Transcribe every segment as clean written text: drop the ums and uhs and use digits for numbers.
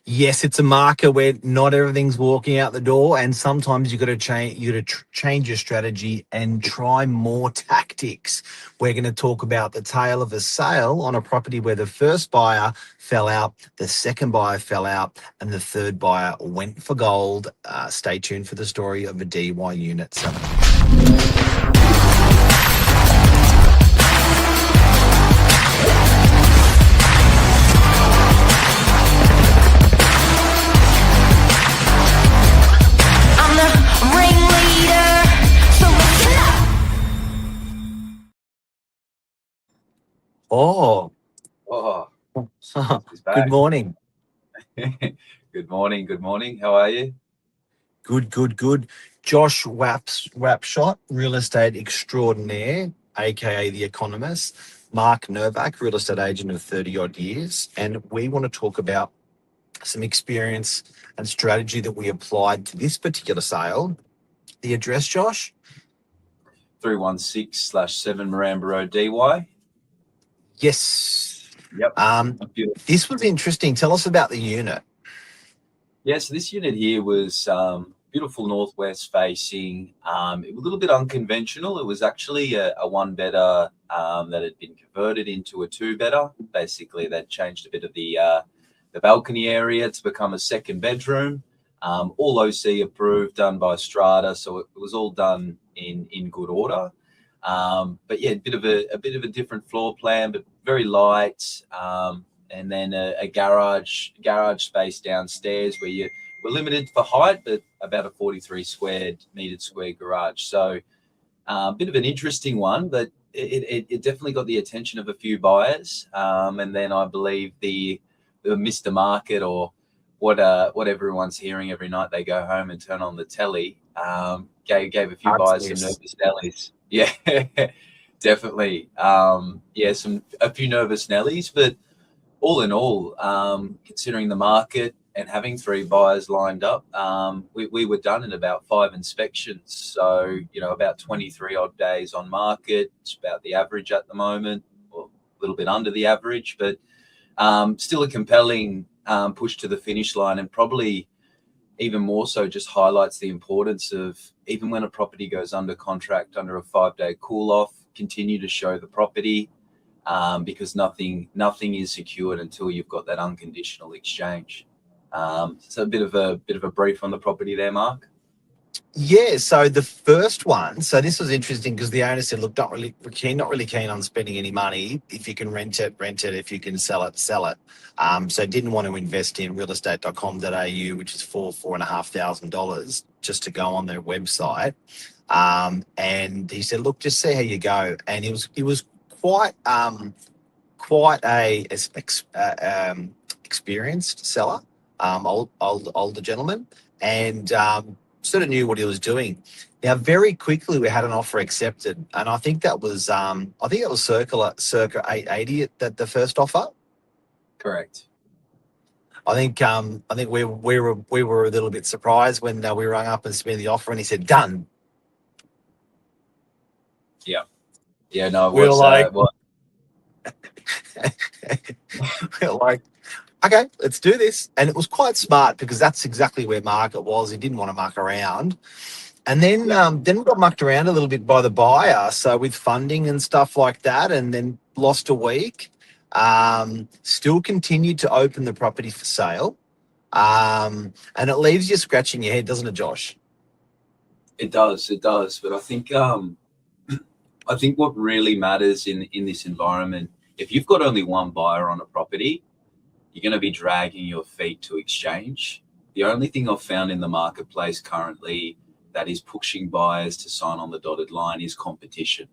Yes, it's a marker where not everything's walking out the door, and sometimes you got to change. You got to change your strategy and try more tactics. We're going to talk about the tale of a sale on a property where the first buyer fell out, the second buyer fell out, and the third buyer went for gold. Stay tuned for the story of a DY unit selling. Oh, Oh, he's good back. morning. Good morning. Good morning. How are you? Good. Josh Wapshot, real estate extraordinaire, aka The Economist. Mark Novak, real estate agent of 30 odd years. And we want to talk about some experience and strategy that we applied to this particular sale. The address, Josh? 316/7 Maramba Road, DY. Yes. Yep. This was interesting. Tell us about the unit. Yeah, so this unit here was beautiful northwest facing. It was a little bit unconventional. It was actually a one-bedder that had been converted into a two-bedder. Basically, they'd changed a bit of the balcony area to become a second bedroom. All OC approved, done by Strata, so it was all done in good order. But yeah, a bit of a different floor plan, but very light. And then a garage space downstairs where you were limited for height, but about a 43 square garage. So a bit of an interesting one, but it definitely got the attention of a few buyers. And then I believe the Mr. Market, or what everyone's hearing every night they go home and turn on the telly, gave a few buyers some nervous Nellies. Yeah, definitely. A few nervous Nellies, but all in all, considering the market and having three buyers lined up, we were done in about 5 inspections. So, about 23 odd days on market. It's about the average at the moment, or a little bit under the average, but still a compelling push to the finish line, and probably even more so just highlights the importance of, even when a property goes under contract under a 5-day cool off, continue to show the property. Because nothing is secured until you've got that unconditional exchange. So a bit of a brief on the property there, Mark. Yeah, so the first one, so this was interesting because the owner said, look, not really keen on spending any money. If you can rent it. If you can sell it, sell it. So didn't want to invest in realestate.com.au, which is $4,500 just to go on their website. And he said, look, just see how you go. And it was quite a experienced seller, older gentleman, and sort of knew what he was doing. Now, very quickly, we had an offer accepted, and I think that was circa 880 at the first offer. Correct. I think we were a little bit surprised when we rung up and submitted the offer, and he said done. Yeah, no, we were like, we were like, okay, let's do this. And it was quite smart because that's exactly where market was. He didn't want to muck around. And then we got mucked around a little bit by the buyer. So with funding and stuff like that, and then lost a week, still continued to open the property for sale. And it leaves you scratching your head, doesn't it, Josh? It does. But I think what really matters in this environment, if you've got only one buyer on a property, you're going to be dragging your feet to exchange. The only thing I've found in the marketplace currently that is pushing buyers to sign on the dotted line is competition.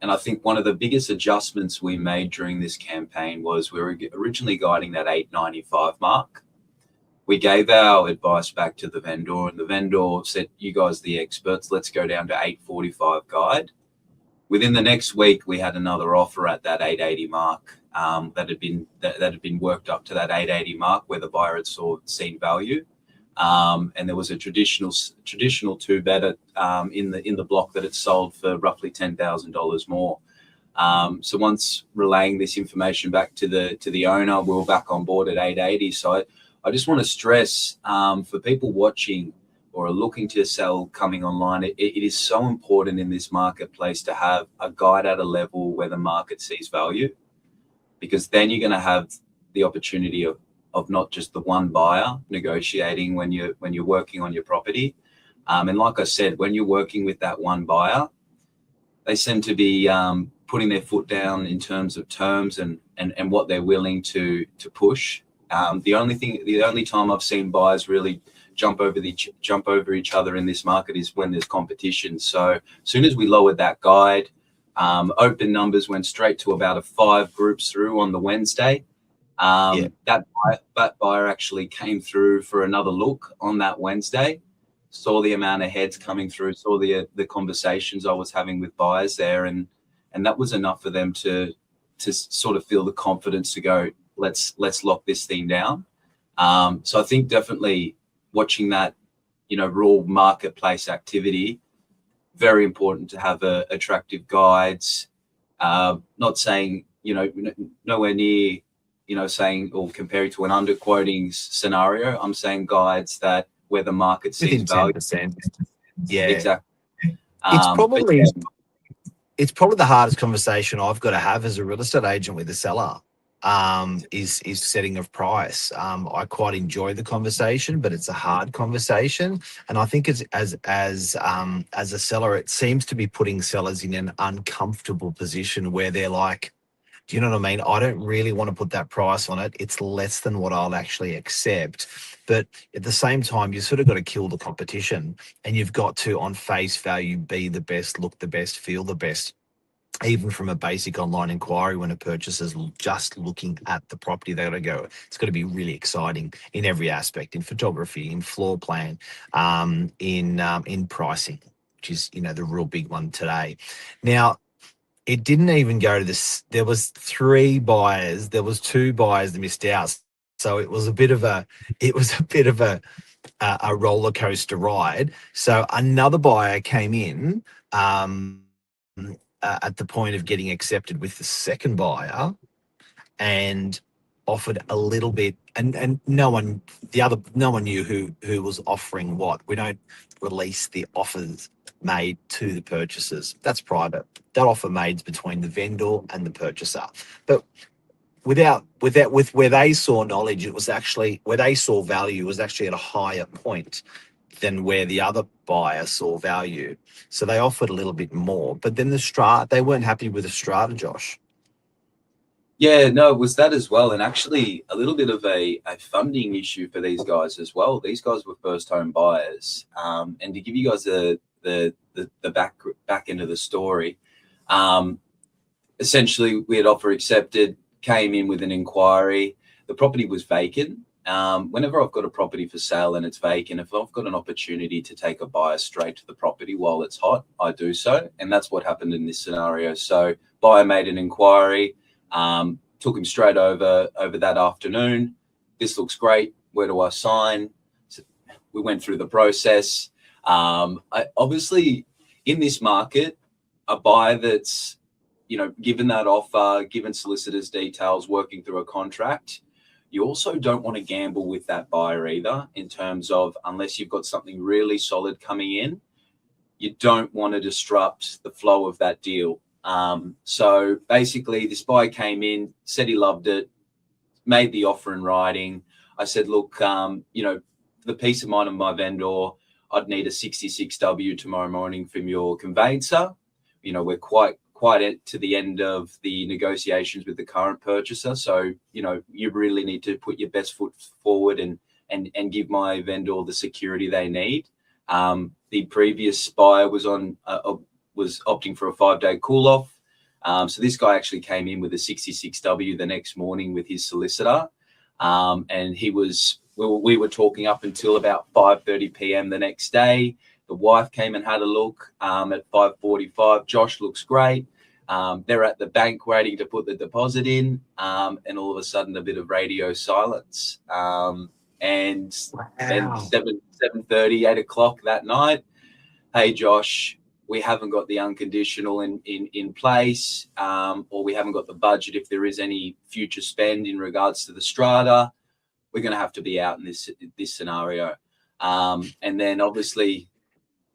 And I think one of the biggest adjustments we made during this campaign was we were originally guiding that 895 mark. We gave our advice back to the vendor, and the vendor said, you guys are the experts, let's go down to 845 guide. Within the next week, we had another offer at that 880 mark that had been worked up to that 880 mark where the buyer had seen value. And there was a traditional two-bedder in the block that had sold for roughly $10,000 more. So once relaying this information back to the owner, we were back on board at 880. So I just want to stress for people watching or are looking to sell coming online, it is so important in this marketplace to have a guide at a level where the market sees value, because then you're going to have the opportunity of not just the one buyer negotiating when you're working on your property. And like I said, when you're working with that one buyer, they seem to be putting their foot down in terms of terms and what they're willing to push. The only time I've seen buyers really jump over each other in this market is when there's competition. So as soon as we lowered that guide, open numbers went straight to about 5 groups through on the Wednesday. That buyer actually came through for another look on that Wednesday, saw the amount of heads coming through, saw the conversations I was having with buyers there, and that was enough for them to sort of feel the confidence to go, let's lock this thing down. So I think definitely watching that, raw marketplace activity, very important to have attractive guides. Not saying, nowhere near, saying or comparing to an underquoting scenario. I'm saying guides that where the market sees value. 10%. Yeah, exactly. It's probably the hardest conversation I've got to have as a real estate agent with a seller. Is setting of price. I quite enjoy the conversation, but it's a hard conversation, and I think it's as a seller, it seems to be putting sellers in an uncomfortable position where they're like, do you know what I mean? I don't really want to put that price on it. It's less than what I'll actually accept. But at the same time, you sort of got to kill the competition, and you've got to, on face value, be the best, look the best, feel the best. Even from a basic online inquiry, when a purchaser's just looking at the property, they're going to go, it's got to be really exciting in every aspect, in photography, in floor plan, in pricing, which is, the real big one today. Now, it didn't even go to this. There was 3 buyers. There was 2 buyers that missed out. So it was a bit of a roller coaster ride. So another buyer came in, at the point of getting accepted with the second buyer, and offered a little bit, and no one knew who was offering what. We don't release the offers made to the purchasers. That's private. That offer made between the vendor and the purchaser. But with where they saw knowledge, it was actually where they saw value was actually at a higher point than where the other buyer saw value. So they offered a little bit more, but then they weren't happy with the strata, Josh. Yeah, no, it was that as well. And actually a little bit of a funding issue for these guys as well. These guys were first home buyers. And to give you guys the back end of the story, essentially we had offer accepted, came in with an inquiry. The property was vacant. Whenever I've got a property for sale and it's vacant, if I've got an opportunity to take a buyer straight to the property while it's hot, I do so. And that's what happened in this scenario. So buyer made an inquiry, took him straight over that afternoon. This looks great. Where do I sign? So we went through the process. Obviously in this market, a buyer that's, given that offer, given solicitors details, working through a contract, you also don't want to gamble with that buyer either, in terms of, unless you've got something really solid coming in, you don't want to disrupt the flow of that deal. So basically this buyer came in, said he loved it, made the offer in writing. I said, look, for the peace of mind of my vendor, I'd need a 66W tomorrow morning from your conveyancer. We're quite to the end of the negotiations with the current purchaser. So, you really need to put your best foot forward and give my vendor the security they need. The previous buyer was opting for a 5-day cool off. So this guy actually came in with a 66W the next morning with his solicitor. And we were talking up until about 5:30 p.m. the next day. The wife came and had a look at 5:45. Josh looks great. They're at the bank waiting to put the deposit in, and all of a sudden a bit of radio silence. And then 7:30, 8 o'clock that night, hey Josh, we haven't got the unconditional in place, or we haven't got the budget if there is any future spend in regards to the strata. we're going to have to be out in this scenario. And then obviously,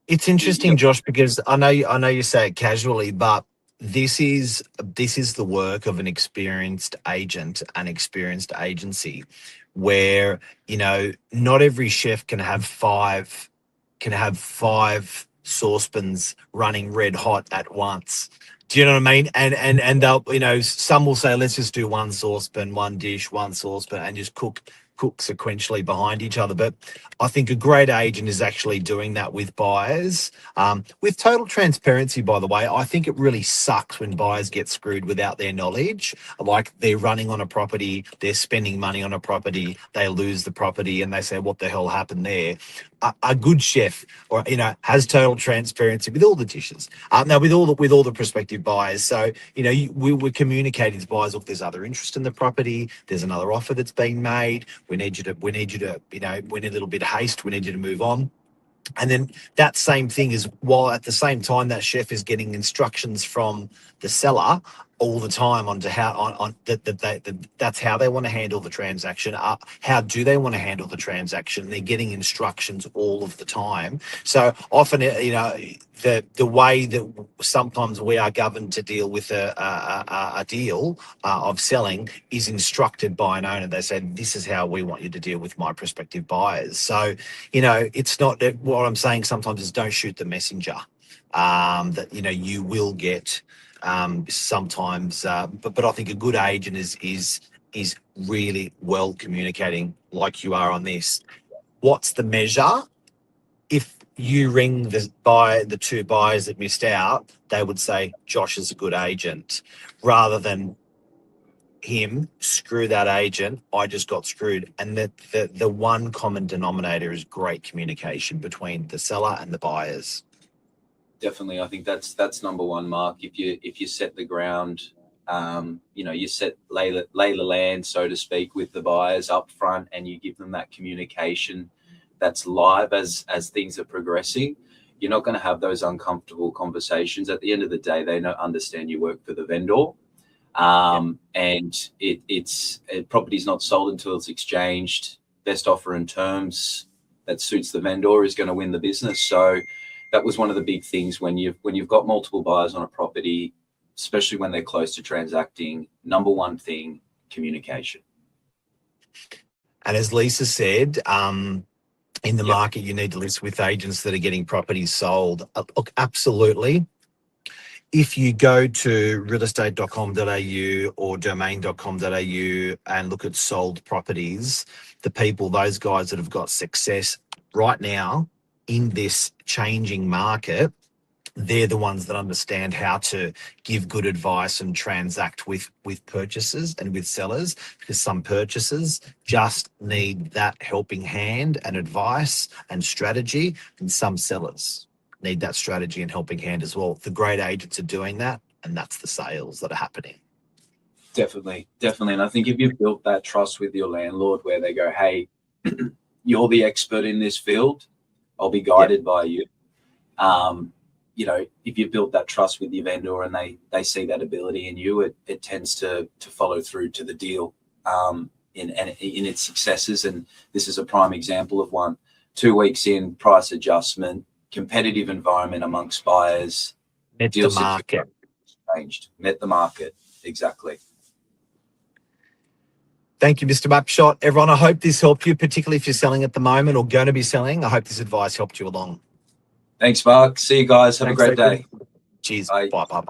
it's interesting, Josh, because I know you say it casually, but this is the work of an experienced agent, an experienced agency, where not every chef can have five saucepans running red hot at once. Do you know what I mean? And they'll, some will say, let's just do one saucepan, one dish, one saucepan, and just cook sequentially behind each other. But I think a great agent is actually doing that with buyers. With total transparency, by the way, I think it really sucks when buyers get screwed without their knowledge. Like they're running on a property, they're spending money on a property, they lose the property, and they say, what the hell happened there? A good chef, or has total transparency with all the dishes. Now with all the prospective buyers. So we're communicating to buyers, look, there's other interest in the property. There's another offer that's been made. We need you to we're in a little bit of haste. We need you to move on. And then that same thing is, while at the same time that chef is getting instructions from the seller all the time onto how that's how they want to handle the transaction. How do they want to handle the transaction? They're getting instructions all of the time. So often, the way that sometimes we are governed to deal with a deal of selling is instructed by an owner. They say, this is how we want you to deal with my prospective buyers. So, it's not that what I'm saying sometimes is don't shoot the messenger. That you will get sometimes, but I think a good agent is really well communicating, like you are on this. What's the measure? If you ring the two buyers that missed out, they would say Josh is a good agent, rather than him, screw that agent, I just got screwed. And the one common denominator is great communication between the seller and the buyers. Definitely, I think that's number one, Mark. If you set the ground, you lay the land, so to speak, with the buyers up front, and you give them that communication that's live as things are progressing, you're not going to have those uncomfortable conversations. At the end of the day, they don't understand you work for the vendor, and property's not sold until it's exchanged. Best offer and terms that suits the vendor is going to win the business. So that was one of the big things when you've got multiple buyers on a property, especially when they're close to transacting. Number one thing, communication. And as Lisa said, in the market, you need to list with agents that are getting properties sold. Look, absolutely. If you go to realestate.com.au or domain.com.au and look at sold properties, those guys that have got success right now in this changing market, they're the ones that understand how to give good advice and transact with purchasers and with sellers, because some purchasers just need that helping hand and advice and strategy, and some sellers need that strategy and helping hand as well. The great agents are doing that, and that's the sales that are happening. Definitely. And I think if you've built that trust with your landlord where they go, hey, you're the expert in this field, I'll be guided by you. If you've built that trust with your vendor and they see that ability in you, it tends to follow through to the deal in its successes. And this is a prime example of one. 2 weeks in, price adjustment, competitive environment amongst buyers. Met the market. Changed. Met the market. Exactly. Thank you, Mr. Mapshot. Everyone, I hope this helped you, particularly if you're selling at the moment or going to be selling. I hope this advice helped you along. Thanks, Mark. See you guys. Have a great day. Cheers. Bye. Bye.